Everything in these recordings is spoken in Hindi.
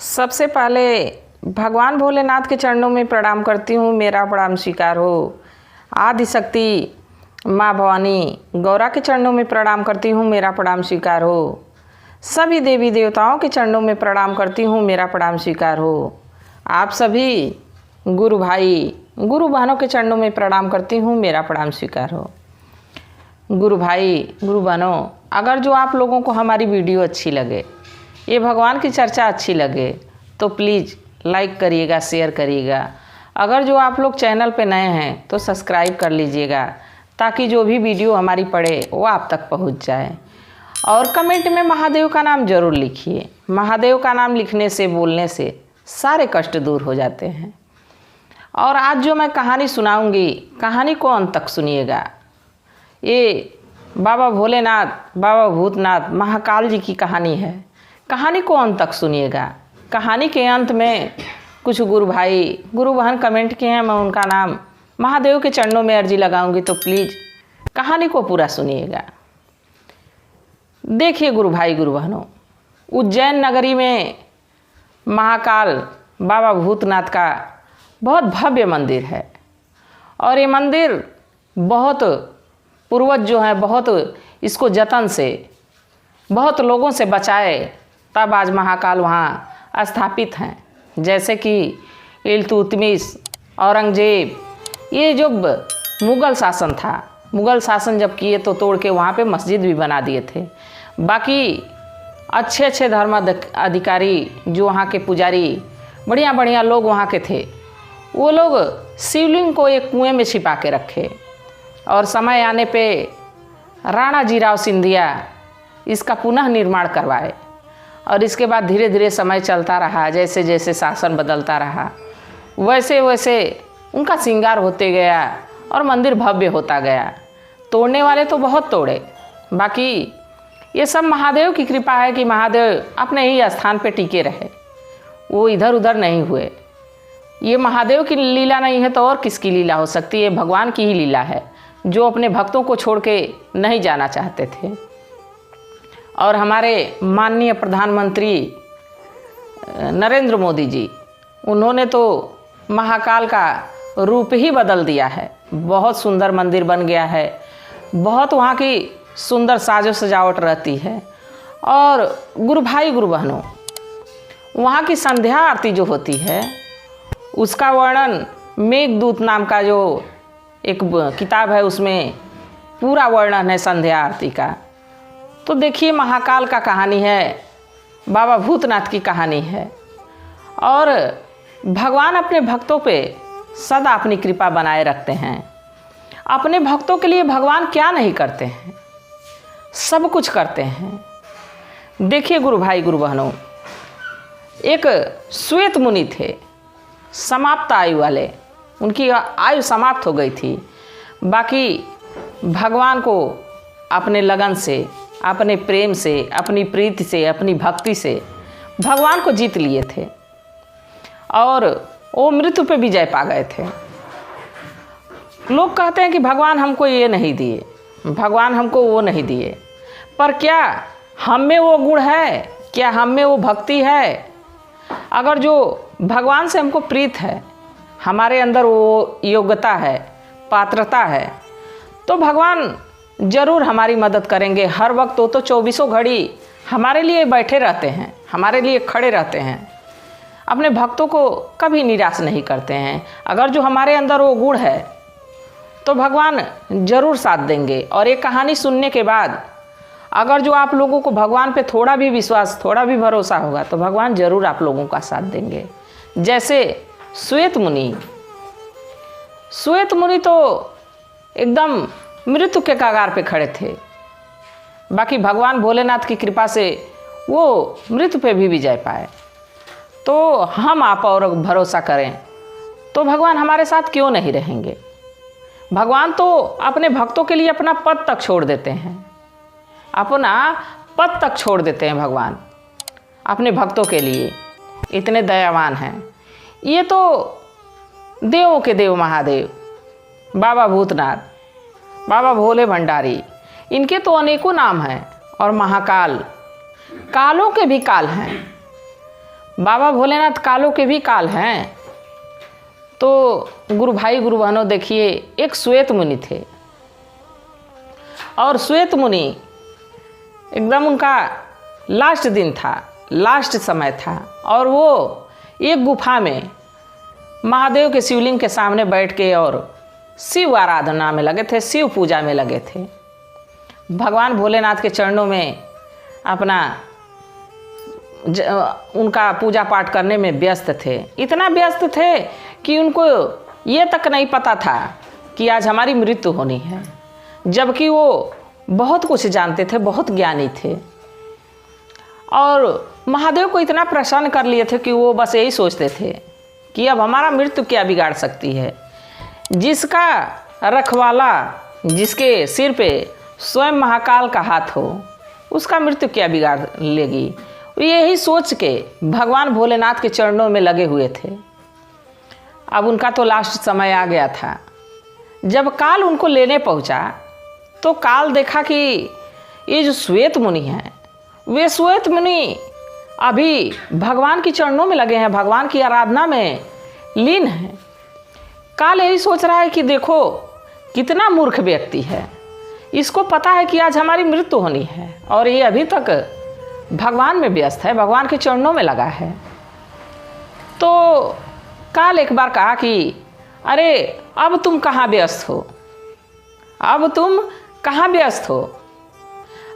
सबसे पहले भगवान भोलेनाथ के चरणों में प्रणाम करती हूँ, मेरा प्रणाम स्वीकार हो। आदिशक्ति माँ भवानी गौरा के चरणों में प्रणाम करती हूँ, मेरा प्रणाम स्वीकार हो। सभी देवी देवताओं के चरणों में प्रणाम करती हूँ, मेरा प्रणाम स्वीकार हो। आप सभी गुरु भाई गुरु बहनों के चरणों में प्रणाम करती हूँ, मेरा प्रणाम स्वीकार हो। गुरु भाई गुरु बहनों, अगर जो आप लोगों को हमारी वीडियो अच्छी लगे, ये भगवान की चर्चा अच्छी लगे तो प्लीज़ लाइक करिएगा, शेयर करिएगा। अगर जो आप लोग चैनल पे नए हैं तो सब्सक्राइब कर लीजिएगा, ताकि जो भी वीडियो हमारी पड़े वो आप तक पहुंच जाए। और कमेंट में महादेव का नाम ज़रूर लिखिए। महादेव का नाम लिखने से, बोलने से सारे कष्ट दूर हो जाते हैं। और आज जो मैं कहानी सुनाऊंगी, कहानी को अंत तक सुनिएगा। ये बाबा भोलेनाथ, बाबा भूतनाथ, महाकाल जी की कहानी है। कहानी को अंत तक सुनिएगा। कहानी के अंत में कुछ गुरु भाई गुरु बहन कमेंट किए हैं, मैं उनका नाम महादेव के चरणों में अर्जी लगाऊंगी, तो प्लीज़ कहानी को पूरा सुनिएगा। देखिए गुरु भाई गुरु बहनों, उज्जैन नगरी में महाकाल बाबा भूतनाथ का बहुत भव्य मंदिर है। और ये मंदिर बहुत पूर्वज जो है, बहुत इसको जतन से, बहुत लोगों से बचाए, तब आज महाकाल वहाँ स्थापित हैं। जैसे कि इल्तुतमिश, औरंगजेब, ये जो मुग़ल शासन था, मुग़ल शासन जब किए तो तोड़ के वहाँ पे मस्जिद भी बना दिए थे। बाकी अच्छे अच्छे धर्म अधिकारी जो वहाँ के पुजारी, बढ़िया बढ़िया लोग वहाँ के थे, वो लोग शिवलिंग को एक कुएं में छिपा के रखे। और समय आने पे राणा जीराव सिंधिया इसका पुनः निर्माण करवाए। और इसके बाद धीरे धीरे समय चलता रहा, जैसे जैसे शासन बदलता रहा, वैसे वैसे उनका श्रृंगार होते गया और मंदिर भव्य होता गया। तोड़ने वाले तो बहुत तोड़े, बाकी ये सब महादेव की कृपा है कि महादेव अपने ही स्थान पे टिके रहे, वो इधर उधर नहीं हुए। ये महादेव की लीला नहीं है तो और किसकी लीला हो सकती है? भगवान की ही लीला है, जो अपने भक्तों को छोड़ के नहीं जाना चाहते थे। और हमारे माननीय प्रधानमंत्री नरेंद्र मोदी जी, उन्होंने तो महाकाल का रूप ही बदल दिया है। बहुत सुंदर मंदिर बन गया है, बहुत वहाँ की सुंदर साजो सजावट रहती है। और गुरु भाई गुरु बहनों, वहाँ की संध्या आरती जो होती है, उसका वर्णन मेघदूत नाम का जो एक किताब है, उसमें पूरा वर्णन है संध्या आरती का। तो देखिए, महाकाल का कहानी है, बाबा भूतनाथ की कहानी है। और भगवान अपने भक्तों पे सदा अपनी कृपा बनाए रखते हैं। अपने भक्तों के लिए भगवान क्या नहीं करते हैं, सब कुछ करते हैं। देखिए गुरु भाई गुरु बहनों, एक श्वेत मुनि थे, समाप्त आयु वाले, उनकी आयु समाप्त हो गई थी। बाकी भगवान को अपने लगन से, अपने प्रेम से, अपनी प्रीति से, अपनी भक्ति से भगवान को जीत लिए थे। और वो मृत्यु पे विजय पा गए थे। लोग कहते हैं कि भगवान हमको ये नहीं दिए, भगवान हमको वो नहीं दिए, पर क्या हम में वो गुण है? क्या हम में वो भक्ति है? अगर जो भगवान से हमको प्रीत है, हमारे अंदर वो योग्यता है, पात्रता है, तो भगवान ज़रूर हमारी मदद करेंगे। हर वक्त वो तो 24 घड़ी हमारे लिए बैठे रहते हैं, हमारे लिए खड़े रहते हैं, अपने भक्तों को कभी निराश नहीं करते हैं। अगर जो हमारे अंदर वो गुण है तो भगवान ज़रूर साथ देंगे। और ये कहानी सुनने के बाद अगर जो आप लोगों को भगवान पे थोड़ा भी विश्वास, थोड़ा भी भरोसा होगा, तो भगवान ज़रूर आप लोगों का साथ देंगे। जैसे श्वेत मुनि तो एकदम मृत्यु के कगार पे खड़े थे, बाकी भगवान भोलेनाथ की कृपा से वो मृत्यु पे भी विजय पाए। तो हम आप और भरोसा करें तो भगवान हमारे साथ क्यों नहीं रहेंगे? भगवान तो अपने भक्तों के लिए अपना पद तक छोड़ देते हैं, अपना पद तक छोड़ देते हैं भगवान अपने भक्तों के लिए। इतने दयावान हैं। ये तो देवों के देव महादेव बाबा भूतनाथ, बाबा भोले भंडारी, इनके तो अनेकों नाम हैं। और महाकाल, कालों के भी काल हैं। बाबा भोलेनाथ कालों के भी काल हैं। तो गुरु भाई गुरु बहनों देखिए, एक श्वेत मुनि थे और श्वेत मुनि एकदम उनका लास्ट दिन था, लास्ट समय था और वो एक गुफा में महादेव के शिवलिंग के सामने बैठ के और शिव आराधना में लगे थे, शिव पूजा में लगे थे। भगवान भोलेनाथ के चरणों में अपना उनका पूजा पाठ करने में व्यस्त थे। इतना व्यस्त थे कि उनको ये तक नहीं पता था कि आज हमारी मृत्यु होनी है, जबकि वो बहुत कुछ जानते थे, बहुत ज्ञानी थे और महादेव को इतना प्रसन्न कर लिए थे कि वो बस यही सोचते थे कि अब हमारा मृत्यु क्या बिगाड़ सकती है। जिसका रखवाला, जिसके सिर पे स्वयं महाकाल का हाथ हो, उसका मृत्यु क्या बिगाड़ लेगी। यही सोच के भगवान भोलेनाथ के चरणों में लगे हुए थे। अब उनका तो लास्ट समय आ गया था। जब काल उनको लेने पहुंचा तो काल देखा कि ये जो श्वेत मुनि हैं, वे श्वेत मुनि अभी भगवान के चरणों में लगे हैं, भगवान की आराधना में लीन हैं। काल यही सोच रहा है कि देखो कितना मूर्ख व्यक्ति है, इसको पता है कि आज हमारी मृत्यु होनी है और ये अभी तक भगवान में व्यस्त है, भगवान के चरणों में लगा है। तो काल एक बार कहा कि अरे अब तुम कहाँ व्यस्त हो, अब तुम कहाँ व्यस्त हो,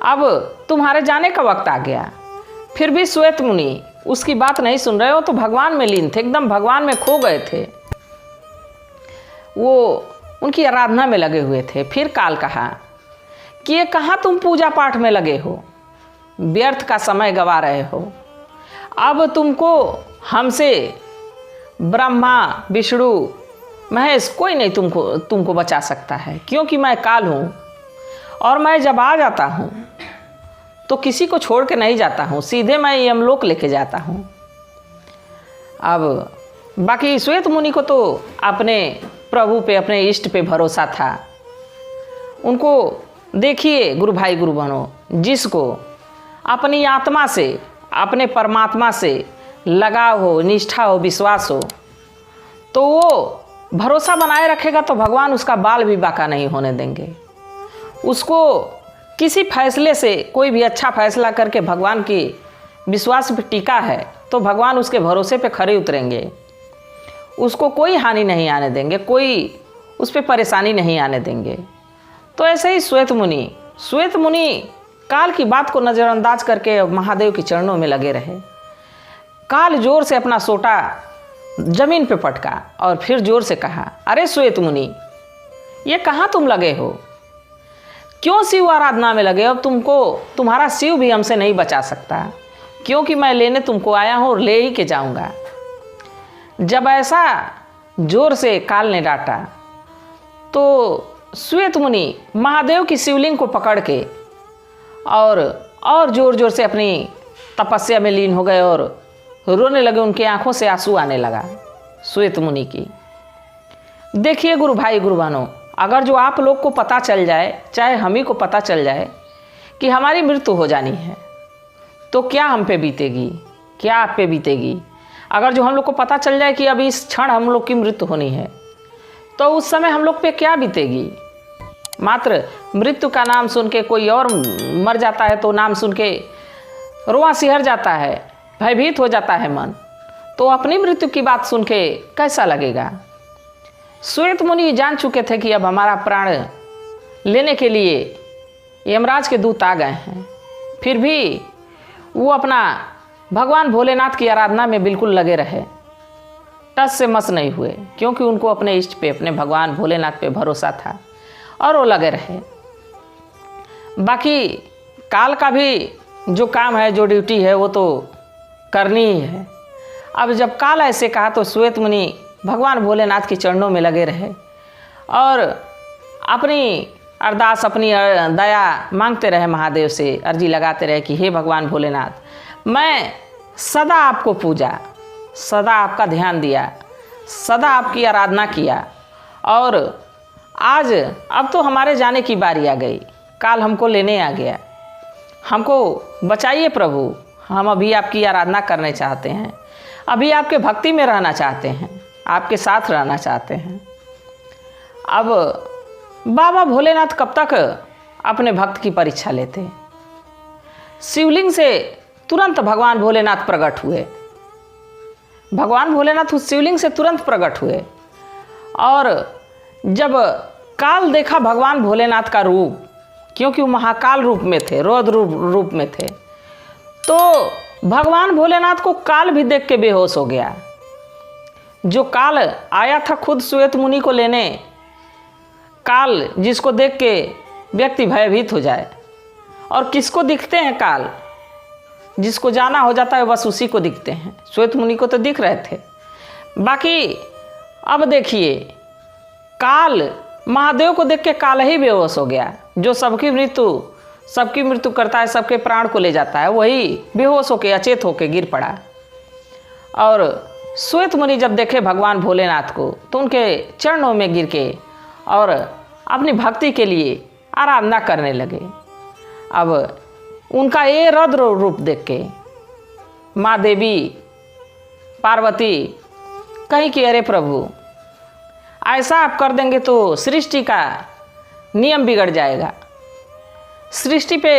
अब तुम्हारे जाने का वक्त आ गया। फिर भी श्वेत मुनि उसकी बात नहीं सुन रहे हो, तो भगवान में लीन थे, एकदम भगवान में खो गए थे, वो उनकी आराधना में लगे हुए थे। फिर काल कहा कि ये कहाँ तुम पूजा पाठ में लगे हो, व्यर्थ का समय गवा रहे हो। अब तुमको हमसे ब्रह्मा विष्णु महेश कोई नहीं तुमको बचा सकता है, क्योंकि मैं काल हूँ और मैं जब आ जाता हूँ तो किसी को छोड़ के नहीं जाता हूँ, सीधे मैं यमलोक लेके जाता हूँ। अब बाकी श्वेत मुनि को तो अपने प्रभु पे, अपने इष्ट पे भरोसा था। उनको देखिए गुरु भाई गुरु बहनों, जिसको अपनी आत्मा से, अपने परमात्मा से लगाव हो, निष्ठा हो, विश्वास हो, तो वो भरोसा बनाए रखेगा तो भगवान उसका बाल भी बाका नहीं होने देंगे। उसको किसी फैसले से, कोई भी अच्छा फैसला करके भगवान की विश्वास पे टिका है तो भगवान उसके भरोसे पे खरे उतरेंगे, उसको कोई हानि नहीं आने देंगे, कोई उस पर परेशानी नहीं आने देंगे। तो ऐसे ही श्वेत मुनि काल की बात को नज़रअंदाज करके महादेव के चरणों में लगे रहे। काल जोर से अपना सोटा जमीन पे पटका और फिर जोर से कहा, अरे श्वेत मुनि, ये कहाँ तुम लगे हो, क्यों शिव आराधना में लगे हो। अब तुमको तुम्हारा शिव भी हमसे नहीं बचा सकता, क्योंकि मैं लेने तुमको आया हूँ और ले ही के जाऊँगा। जब ऐसा जोर से काल ने डांटा तो श्वेत मुनि महादेव की शिवलिंग को पकड़ के और जोर जोर से अपनी तपस्या में लीन हो गए और रोने लगे। उनकी आंखों से आंसू आने लगा श्वेत मुनि की। देखिए गुरु भाई गुरु बहनों, अगर जो आप लोग को पता चल जाए, चाहे हम ही को पता चल जाए कि हमारी मृत्यु हो जानी है, तो क्या हम पे बीतेगी, क्या आप पे बीतेगी। अगर जो हम लोग को पता चल जाए कि अभी इस क्षण हम लोग की मृत्यु होनी है, तो उस समय हम लोग पे क्या बीतेगी। मात्र मृत्यु का नाम सुन के कोई और मर जाता है तो नाम सुन के रोआ सिहर जाता है, भयभीत हो जाता है मन, तो अपनी मृत्यु की बात सुन के कैसा लगेगा। श्वेत मुनि जान चुके थे कि अब हमारा प्राण लेने के लिए यमराज के दूत आ गए हैं, फिर भी वो अपना भगवान भोलेनाथ की आराधना में बिल्कुल लगे रहे, टस से मस नहीं हुए, क्योंकि उनको अपने इष्ट पे, अपने भगवान भोलेनाथ पे भरोसा था और वो लगे रहे। बाकी काल का भी जो काम है, जो ड्यूटी है, वो तो करनी ही है। अब जब काल ऐसे कहा तो श्वेत मुनि भगवान भोलेनाथ के चरणों में लगे रहे और अपनी अरदास, अपनी दया मांगते रहे, महादेव से अर्जी लगाते रहे कि हे भगवान भोलेनाथ, मैं सदा आपको पूजा, सदा आपका ध्यान दिया, सदा आपकी आराधना किया और आज अब तो हमारे जाने की बारी आ गई, काल हमको लेने आ गया, हमको बचाइए प्रभु, हम अभी आपकी आराधना करने चाहते हैं, अभी आपके भक्ति में रहना चाहते हैं, आपके साथ रहना चाहते हैं। अब बाबा भोलेनाथ कब तक अपने भक्त की परीक्षा लेते? शिवलिंग से तुरंत भगवान भोलेनाथ प्रकट हुए। भगवान भोलेनाथ उस शिवलिंग से तुरंत प्रकट हुए और जब काल देखा भगवान भोलेनाथ का रूप, क्योंकि वो महाकाल रूप में थे, रौद्र रूप में थे, तो भगवान भोलेनाथ को काल भी देख के बेहोश हो गया। जो काल आया था खुद श्वेत मुनि को लेने, काल जिसको देख के व्यक्ति भयभीत हो जाए। और किसको दिखते हैं काल? जिसको जाना हो जाता है बस उसी को दिखते हैं। श्वेत मुनि को तो दिख रहे थे, बाकी अब देखिए काल महादेव को देख के काल ही बेहोश हो गया। जो सबकी मृत्यु करता है, सबके प्राण को ले जाता है, वही बेहोश होके अचेत होके गिर पड़ा। और श्वेत मुनि जब देखे भगवान भोलेनाथ को तो उनके चरणों में गिर के और अपनी भक्ति के लिए आराधना करने लगे। अब उनका ये रौद्र रूप देख के माँ देवी पार्वती कहीं कि अरे प्रभु, ऐसा आप कर देंगे तो सृष्टि का नियम बिगड़ जाएगा, सृष्टि पे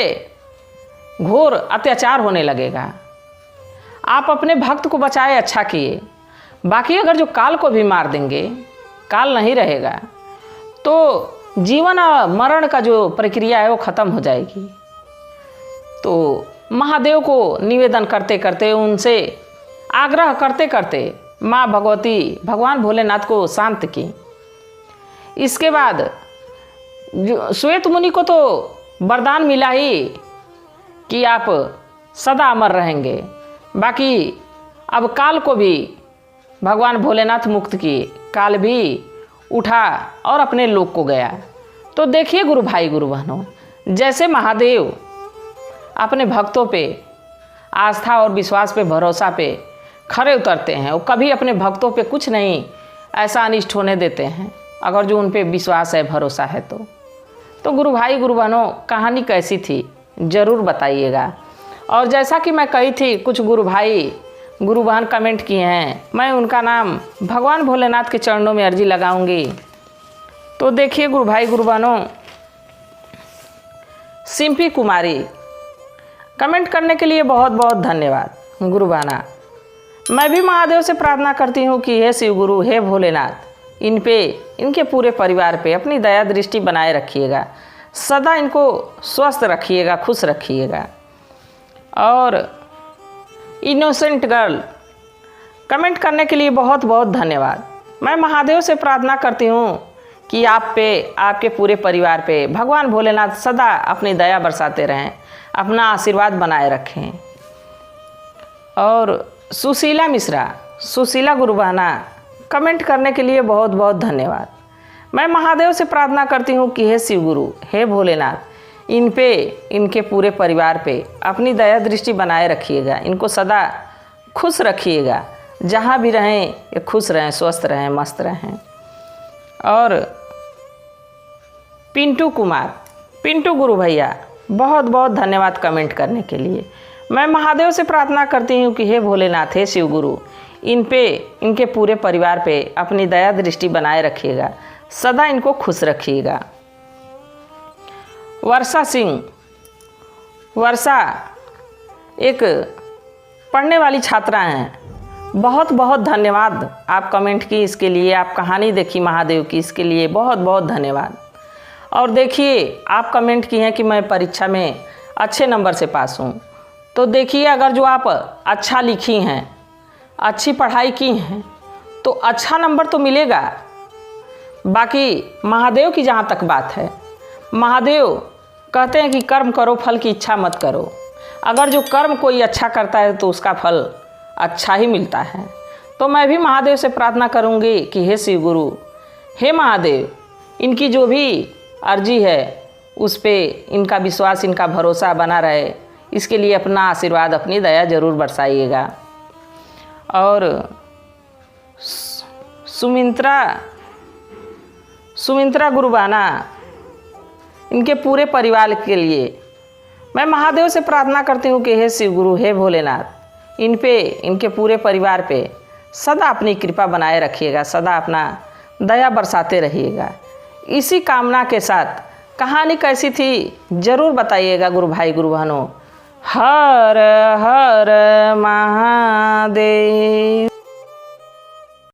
घोर अत्याचार होने लगेगा। आप अपने भक्त को बचाए, अच्छा किए, बाकी अगर जो काल को भी मार देंगे, काल नहीं रहेगा तो जीवन और मरण का जो प्रक्रिया है वो ख़त्म हो जाएगी। तो महादेव को निवेदन करते करते, उनसे आग्रह करते करते माँ भगवती भगवान भोलेनाथ को शांत की। इसके बाद श्वेत मुनि को तो वरदान मिला ही कि आप सदा अमर रहेंगे, बाकी अब काल को भी भगवान भोलेनाथ मुक्त किए। काल भी उठा और अपने लोक को गया। तो देखिए गुरु भाई गुरु बहनों, जैसे महादेव अपने भक्तों पे आस्था और विश्वास पे, भरोसा पे खरे उतरते हैं, वो कभी अपने भक्तों पे कुछ नहीं ऐसा अनिष्ट होने देते हैं, अगर जो उन पे विश्वास है, भरोसा है। तो गुरु भाई गुरु बहनों, कहानी कैसी थी ज़रूर बताइएगा। और जैसा कि मैं कही थी, कुछ गुरु भाई गुरु बहन कमेंट किए हैं, मैं उनका नाम भगवान भोलेनाथ के चरणों में अर्जी लगाऊंगी। तो देखिए गुरु भाई गुरु बहनों, सिंपी कुमारी कमेंट करने के लिए बहुत बहुत धन्यवाद। गुरु बहना, मैं भी महादेव से प्रार्थना करती हूँ कि हे शिव गुरु, हे भोलेनाथ, इन पे, इनके पूरे परिवार पे अपनी दया दृष्टि बनाए रखिएगा, सदा इनको स्वस्थ रखिएगा, खुश रखिएगा। और इनोसेंट गर्ल कमेंट करने के लिए बहुत बहुत धन्यवाद। मैं महादेव से प्रार्थना करती हूँ कि आप पे, आपके पूरे परिवार पे भगवान भोलेनाथ सदा अपनी दया बरसाते रहें, अपना आशीर्वाद बनाए रखें। और सुशीला मिश्रा, सुशीला गुरु बहना कमेंट करने के लिए बहुत बहुत धन्यवाद। मैं महादेव से प्रार्थना करती हूँ कि हे शिव गुरु, हे भोलेनाथ, इन पे, इनके पूरे परिवार पे अपनी दया दृष्टि बनाए रखिएगा, इनको सदा खुश रखिएगा, जहाँ भी रहें ये खुश रहें, स्वस्थ रहें, मस्त रहें। और पिंटू कुमार, पिंटू गुरु भैया, बहुत बहुत धन्यवाद कमेंट करने के लिए। मैं महादेव से प्रार्थना करती हूँ कि हे भोलेनाथ, हे शिव गुरु, इन पे, इनके पूरे परिवार पे अपनी दया दृष्टि बनाए रखिएगा, सदा इनको खुश रखिएगा। वर्षा सिंह, वर्षा एक पढ़ने वाली छात्रा हैं, बहुत बहुत धन्यवाद आप कमेंट की इसके लिए, आप कहानी देखी महादेव की, इसके लिए बहुत बहुत धन्यवाद। और देखिए आप कमेंट की हैं कि मैं परीक्षा में अच्छे नंबर से पास हूँ। तो देखिए, अगर जो आप अच्छा लिखी हैं, अच्छी पढ़ाई की हैं, तो अच्छा नंबर तो मिलेगा। बाकी महादेव की जहाँ तक बात है, महादेव कहते हैं कि कर्म करो, फल की इच्छा मत करो। अगर जो कर्म कोई अच्छा करता है तो उसका फल अच्छा ही मिलता है। तो मैं भी महादेव से प्रार्थना करूँगी कि हे शिव गुरु, हे महादेव, इनकी जो भी अर्जी है उस पे इनका विश्वास, इनका भरोसा बना रहे, इसके लिए अपना आशीर्वाद, अपनी दया ज़रूर बरसाइएगा। और सुमित्रा गुरुबाना, इनके पूरे परिवार के लिए मैं महादेव से प्रार्थना करती हूँ कि हे शिव गुरु, हे भोलेनाथ, इन पे, इनके पूरे परिवार पे सदा अपनी कृपा बनाए रखिएगा, सदा अपना दया बरसाते रहिएगा। इसी कामना के साथ कहानी कैसी थी ज़रूर बताइएगा गुरु भाई गुरु बहनों। हर हर महादेव।